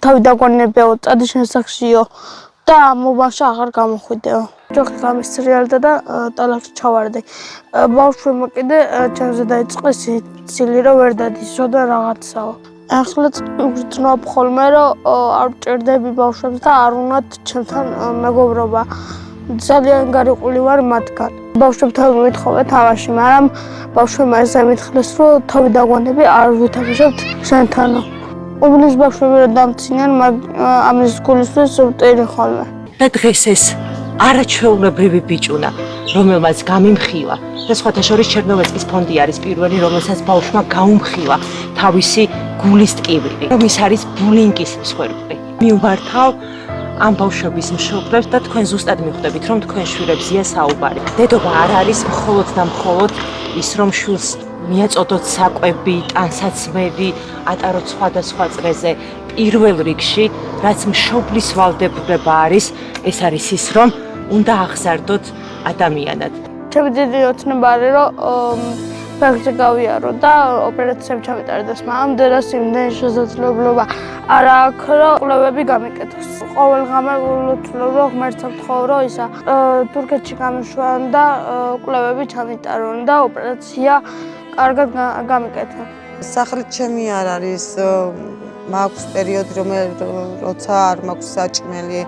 თავი დაგვანებიო, წადი შესახშიო და მობილში აღარ გამოხვიდეო. ჯოხი გამისრიალდა და ტალახში ჩავარდი. ბავშვებმა კიდე ჩემზე დაიწყეს ცილი რომ ვერ დადისო და რაღაცაო. ახლა ვგრძნობ ხოლმე რომ არ ვჭირდები ბავშვებს და არ უნდათ ჩემთან მეგობრობა. ძალიან გარიყული ვარ მათგან. ბავშვებთან მithხოვე თამაში, მაგრამ ბავშვებმა ესე მითხრეს რომ თავი დაგვანები არ ვითამაშებთ შენთანო. უბნის ბავშვები რომ დამცინან, ამის გულისთვის ვტირი ხოლმე. და დღეს ეს არაჩვეულებრივი ბიჭუნა, რომელმაც გამიმხილა და სხვათა შორის ჩერნოვეცკის ფონდი არის პირველი, რომელსაც ბავშვმა გაუმხილა თავისი გულის ტკივილი, რომ ის არის ბულინგის მსხვერპლი. მივმართავ ამ ბავშვების მშობლებს და თქვენ ზუსტად მიხვდებით, რომ თქვენ შვილებზეა საუბარი. დედობა არ არის მხოლოდ და მხოლოდ ის, რომ შვილს მიაწოდოთ საკვები, ტანსაცმელი, ატაროთ სხვადასხვა წრეზე. პირველ რიგში, რაც მშობლის ვალდებულება არის, ეს არის ის, რომ უნდა აღზარდოთ ადამიანად. ჩემი დიდი ოცნება არის, რომ ფეხზე გავიარო და ოპერაციამ ჩამეტარდეს, მაგრამ დედას იმდენი შესაძლებლობა არ აქვს, რომ კვლევები გამიკეთოს. ყოველ ღამე ვულოცვლობ, რომ ღმერთს ვთხოვ, რომ ისა თურქეთში გამიშვან და კვლევები ჩამიტარონ და ოპერაცია კარგად გამიკეთონ. სახლი ჩემი არ არის, მაქვს პერიოდი, როცა არ მაქვს საჭმელი,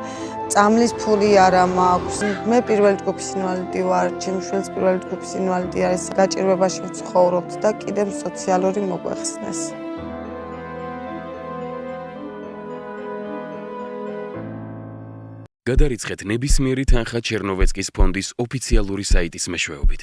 წამლის ფული არა მაქვს. მე პირველი ჯგუფის ინვალიდი ვარ, ჩემი შვილიც პირველი ჯგუფის ინვალიდი არის. გაჭირვებაში ვცხოვრობთ და კიდევ სოციალური მოგვეხსნეს. გადარიცხეთ ნებისმიერი თანხა ჩერნოვეცკის ფონდის ოფიციალური საიტის მეშვეობით.